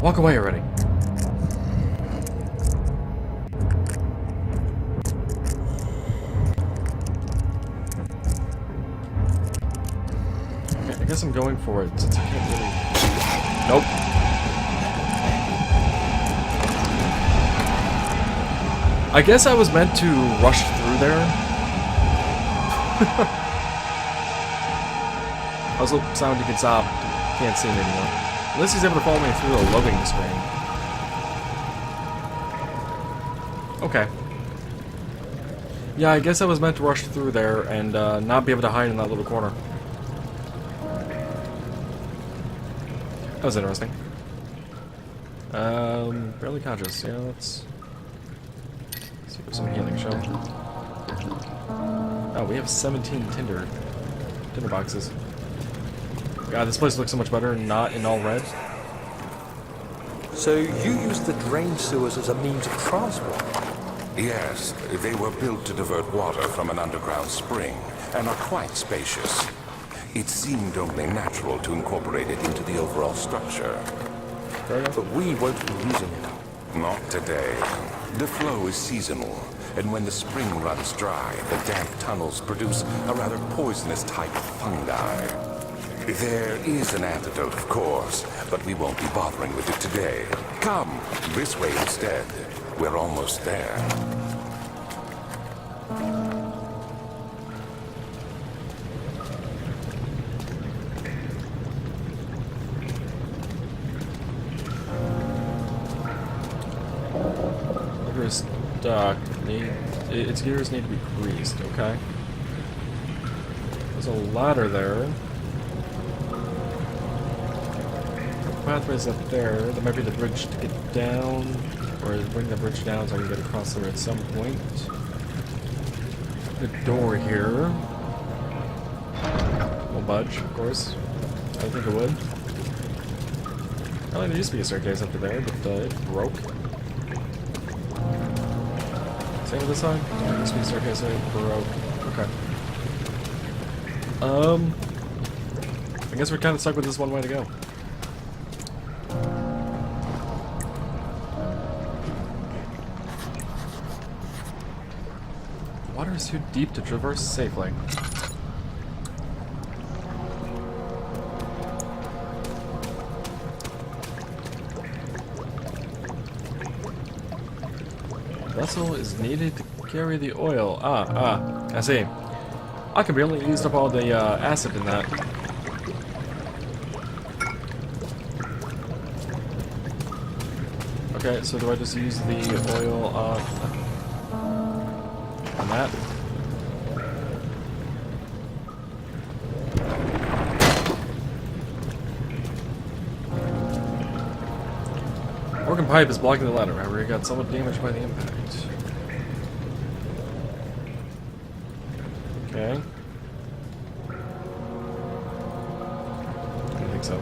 Walk away already. Okay, I guess I'm going for it since I can't really... Nope. I guess I was meant to rush through there. Also, sound you can stop. Can't see him anymore. Unless he's able to follow me through the loading screen. Okay. Yeah, I guess I was meant to rush through there and not be able to hide in that little corner. That was interesting. Barely conscious. Yeah, let's see for some healing, shall we? Oh, we have 17 tinder boxes. God, this place looks so much better, not in all red. So you used the drain sewers as a means of transport? Yes, they were built to divert water from an underground spring, and are quite spacious. It seemed only natural to incorporate it into the overall structure. But we won't be using it. Not today. The flow is seasonal, and when the spring runs dry, the damp tunnels produce a rather poisonous type of fungi. There is an antidote, of course, but we won't be bothering with it today. Come, this way instead. We're almost there. Liver is stuck. Its gears need to be greased, okay? There's a ladder there. Pathways up there. There might be the bridge to get down, or bring the bridge down so I can get across there at some point. The door here. Won't budge, of course. I think it would. Well, there used to be a staircase up to there, but it broke. Same with this side? There used to be a staircase there, it broke. Okay. I guess we're kind of stuck with this one way to go. Water is too deep to traverse safely. Vessel is needed to carry the oil. I see. I can barely used up all the acid in that. Okay, so do I just use the oil on that? Broken pipe is blocking the ladder. However, it got somewhat damaged by the impact. Okay. I don't think so.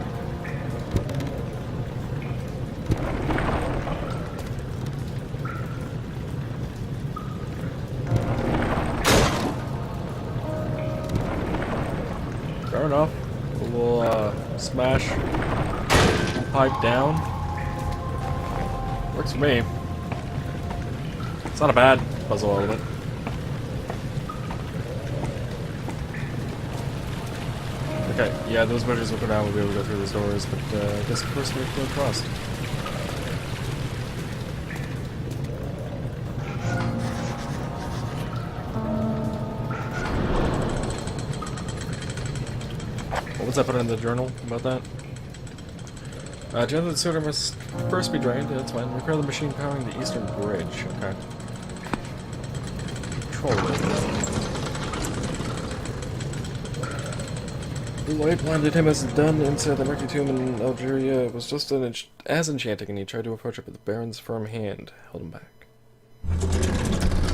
Fair enough. We'll smash pipe down. Works for me. It's not a bad puzzle element. Okay, yeah, those bridges will go down, we'll be able to go through those doors, but I guess first we have to go across. What was I put in the journal about that? Generally, the sewer must first be drained. That's fine. Repair the machine powering the eastern bridge. Okay. Control it. The light blinded him as done inside the murky tomb in Algeria. It was just as enchanting, and he tried to approach it, but the Baron's firm hand held him back.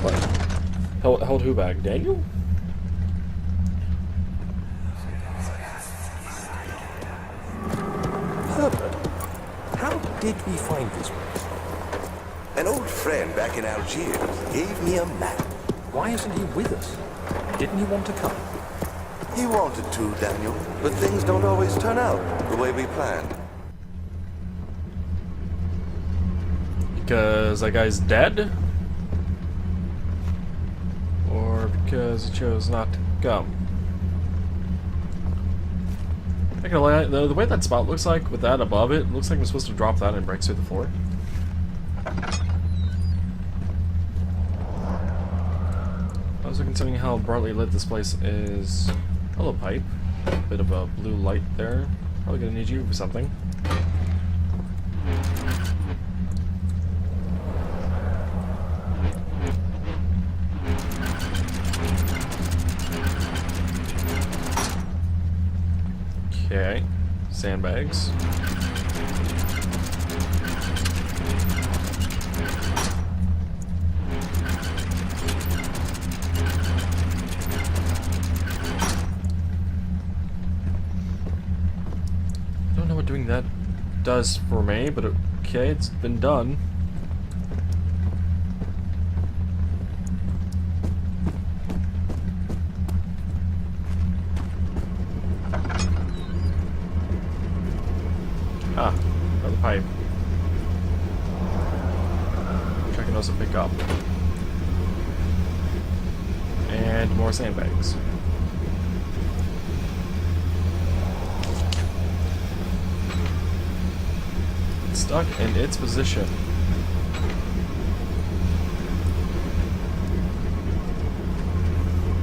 What? Held who back? Daniel? Herbert, how did we find this place? An old friend back in Algiers gave me a map. Why isn't he with us? Didn't he want to come? He wanted to, Daniel, but things don't always turn out the way we planned. because that guy's dead? Or because he chose not to come? Not gonna lie, the way that spot looks like, with that above it, looks like we're supposed to drop that and break through the floor. Also considering how brightly lit this place is. Hello, pipe. Bit of a blue light there. Probably gonna need you for something. Okay. Sandbags. Don't know what doing that does for me, but okay, it's been done. Ah, another pipe. Which I can also pick up. And more sandbags. It's stuck in its position.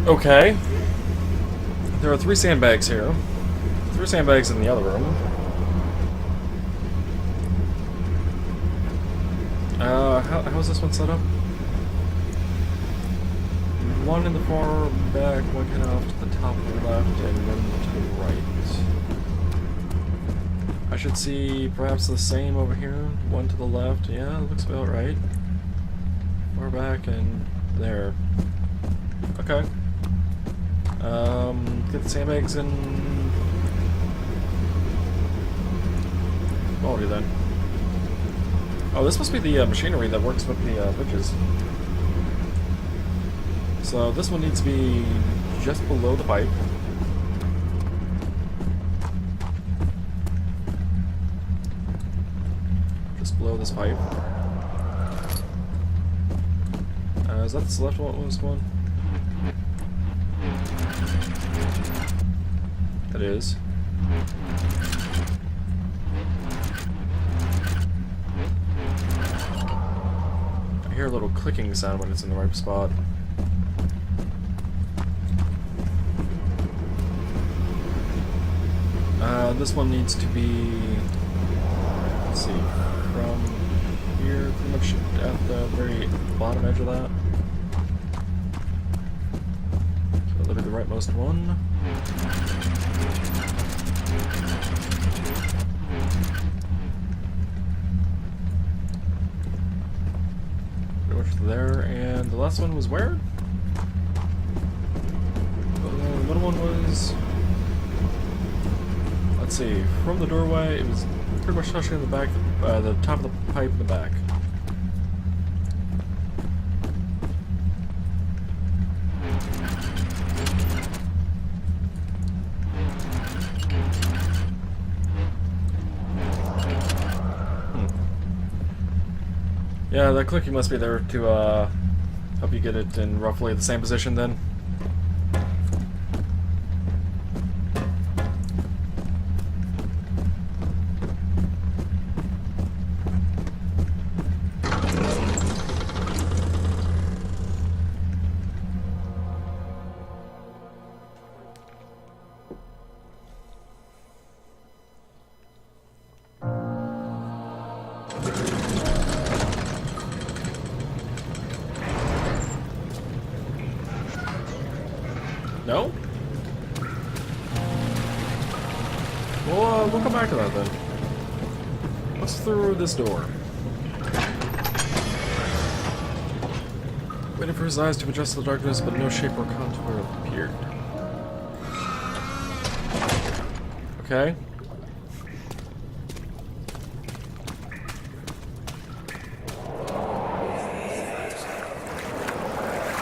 Okay. There are 3 sandbags here. 3 sandbags in the other room. How is this one set up? 1 in the far back, 1 kind of off to the top of the left, and 1 to the right. I should see perhaps the same over here. 1 to the left. Yeah, it looks about right. Far back and there. Okay. Get the sandbags in. Quality then. Oh, this must be the machinery that works with the bridges. So this one needs to be just below the pipe. Just below this pipe. Is that the left one? It is. I hear a little clicking sound when it's in the right spot. This one needs to be, let's see, from here, pretty much at the very bottom edge of that. So that'll be the rightmost one. Pretty much there, and the last one was where? The middle one was... Let's see, from the doorway, it was pretty much touching the back, the top of the pipe in the back. Yeah, that clicking must be there to help you get it in roughly the same position then. No? Well, we'll come back to that then. What's through this door? Waiting for his eyes to adjust to the darkness, but no shape or contour appeared. Okay.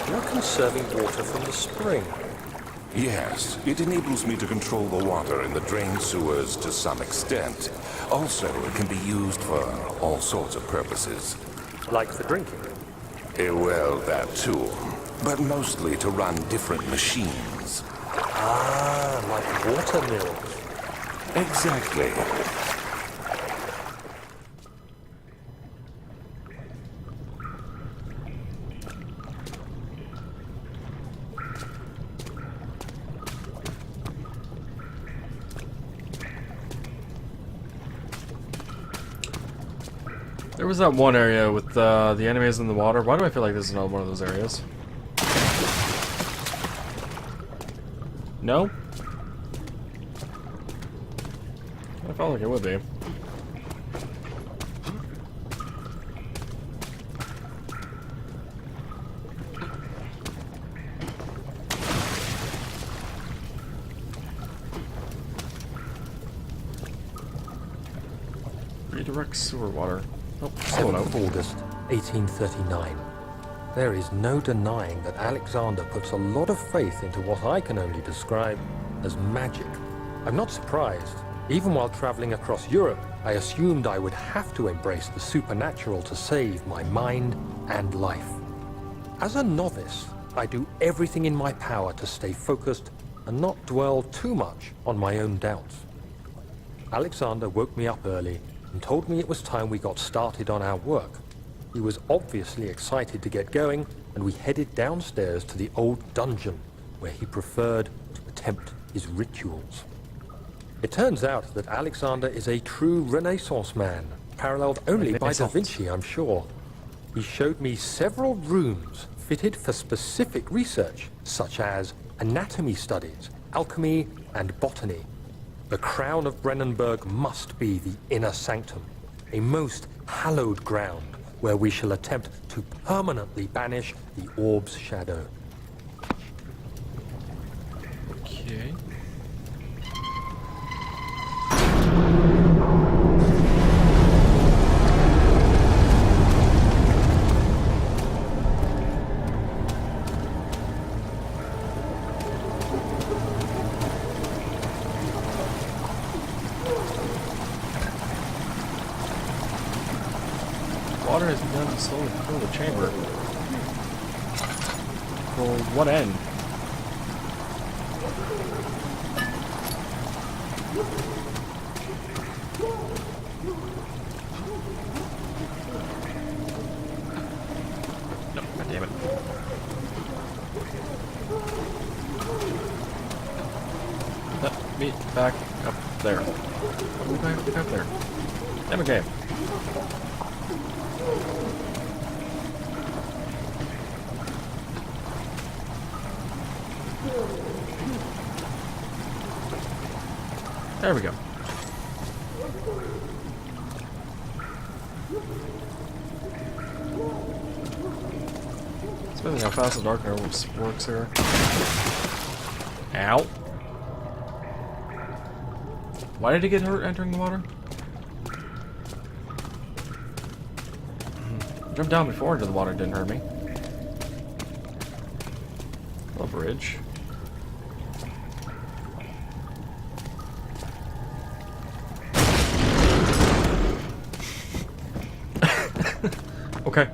You're conserving water from the spring. Yes, it enables me to control the water in the drain sewers to some extent. Also, it can be used for all sorts of purposes. Like for drinking. Well, that too. But mostly to run different machines. Ah, like water mills. Exactly. There was that one area with the enemies in the water. Why do I feel like this is not one of those areas? No? I felt like it would be. Redirect sewer water. Oh, 7th August, 1839. There is no denying that Alexander puts a lot of faith into what I can only describe as magic. I'm not surprised. Even while traveling across Europe, I assumed I would have to embrace the supernatural to save my mind and life. As a novice, I do everything in my power to stay focused and not dwell too much on my own doubts. Alexander woke me up early and told me it was time we got started on our work. He was obviously excited to get going, and we headed downstairs to the old dungeon, where he preferred to attempt his rituals. It turns out that Alexander is a true Renaissance man, paralleled only by Da Vinci, I'm sure. He showed me several rooms fitted for specific research, such as anatomy studies, alchemy, and botany. The crown of Brennenburg must be the inner sanctum, a most hallowed ground where we shall attempt to permanently banish the orb's shadow. Okay. Water has begun to slowly fill the chamber. For what end? No, god damn it. Let me back up there. Let me back up there. Damn it, game. There we go. It's amazing how fast the dark nerve works here. Ow. Why did he get hurt entering the water? Jumped down before into the water, didn't hurt me. A bridge. Okay.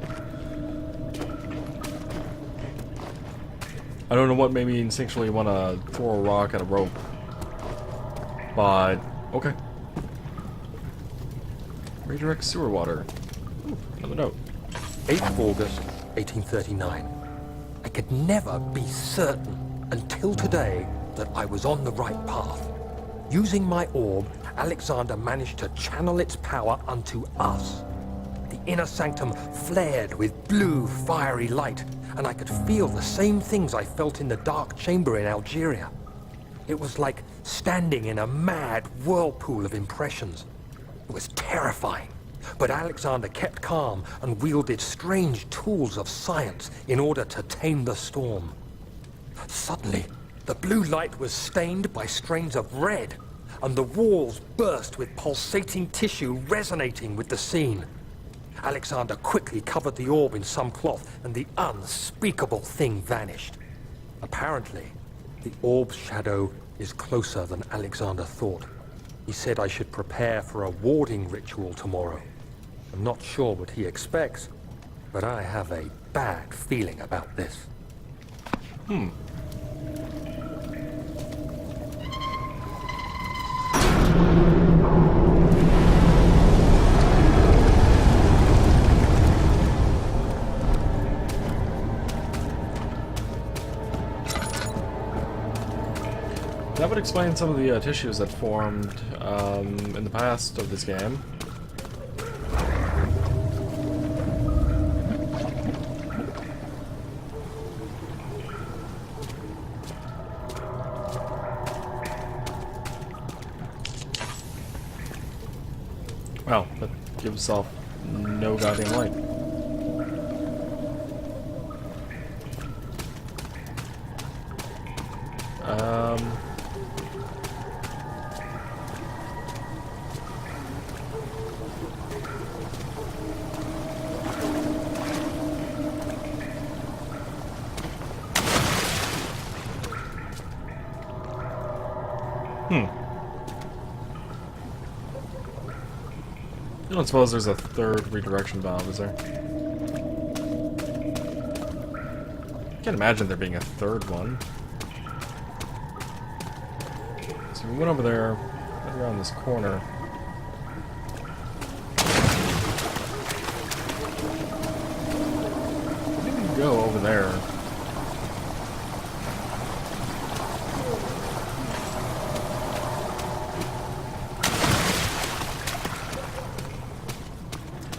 I don't know what made me instinctually want to throw a rock at a rope. But, okay. Redirect sewer water. Ooh, another note. 8th August, 1839. I could never be certain until today that I was on the right path. Using my orb, Alexander managed to channel its power unto us. The inner sanctum flared with blue, fiery light, and I could feel the same things I felt in the dark chamber in Algeria. It was like standing in a mad whirlpool of impressions. It was terrifying, but Alexander kept calm and wielded strange tools of science in order to tame the storm. Suddenly, the blue light was stained by strains of red, and the walls burst with pulsating tissue resonating with the scene. Alexander quickly covered the orb in some cloth, and the unspeakable thing vanished. Apparently, the orb's shadow is closer than Alexander thought. He said I should prepare for a warding ritual tomorrow. I'm not sure what he expects, but I have a bad feeling about this. That would explain some of the tissues that formed in the past of this game. Well, that gives off no goddamn light. I don't suppose there's a third redirection valve, is there? I can't imagine there being a third one. So we went over there, right around this corner. We didn't go over there.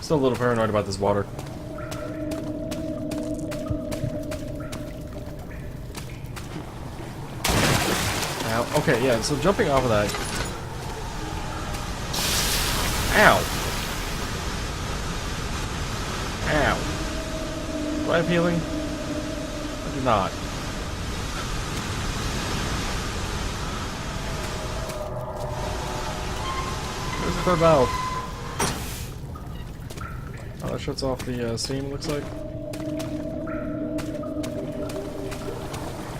Still a little paranoid about this water. Ow. Okay, yeah, so jumping off of that. Ow! Ow. Do I have healing? I do not. Where's the third valve? Oh, that shuts off the steam, it looks like.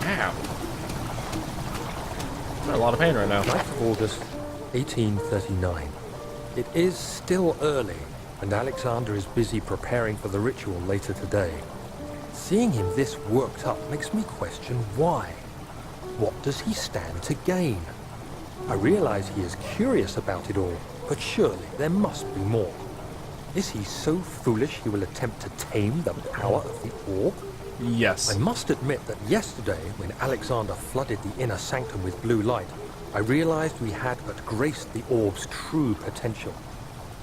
Ow. I'm in a lot of pain right now. 9th August, 1839. It is still early, and Alexander is busy preparing for the ritual later today. Seeing him this worked up makes me question why. What does he stand to gain? I realize he is curious about it all, but surely there must be more. Is he so foolish he will attempt to tame the power of the orb? Yes. I must admit that yesterday, when Alexander flooded the inner sanctum with blue light, I realized we had but graced the orb's true potential.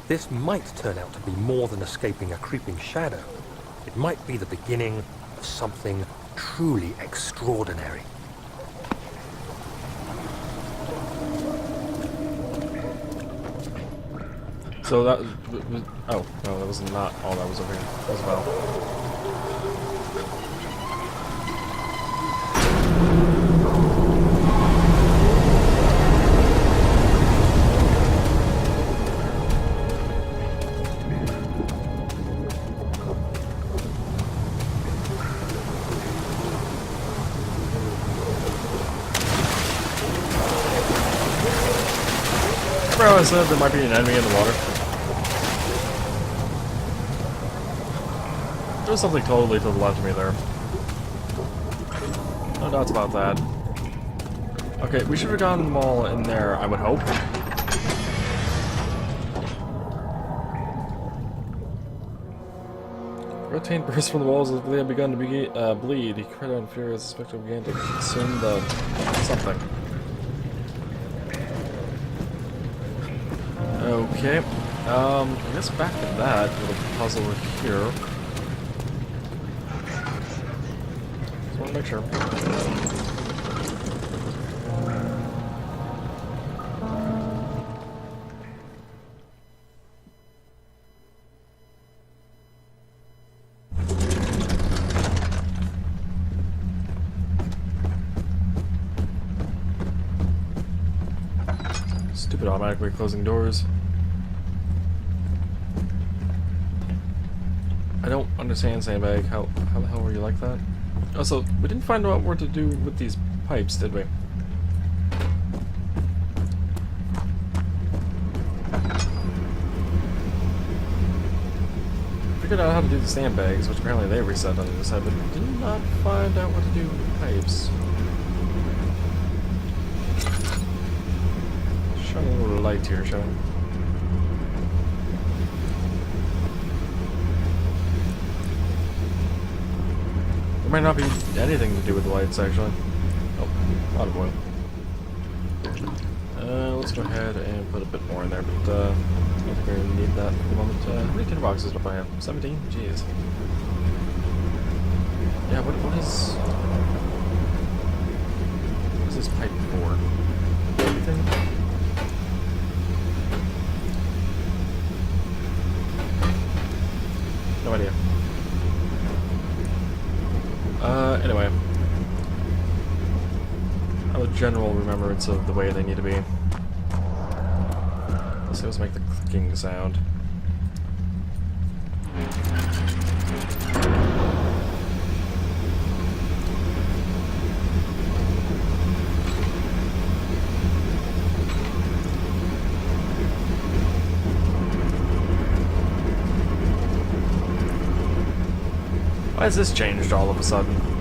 This might turn out to be more than escaping a creeping shadow. It might be the beginning of something truly extraordinary. So that was, oh, no, that was not all that was over here. That was a valve. Remember how I said there might be an enemy in the water? There's something totally to the left of me there. No doubts about that. Okay, we should have gotten them all in there, I would hope. Red paint burst from the walls as they had begun to bleed. He cried out in fear as the spectre began to consume the something. Okay. I guess back to that little puzzle here. Just want to make sure. Stupid automatically closing doors. I don't understand, Sandbag. How the hell were you like that? Also, we didn't find out what to do with these pipes, did we? figured out how to do the sandbags, which apparently they reset on the other side, but did not find out what to do with the pipes. Showing a little light here, showing. There might not be anything to do with the lights, actually. Oh, a lot of oil. Let's go ahead and put a bit more in there, but I don't think we really need that for the moment. How many tin boxes do I have? 17? Jeez. Yeah, what is this pipe for? Anything? No idea. Anyway. I have a general remembrance of the way they need to be. Let's make the clicking sound. Why has this changed all of a sudden?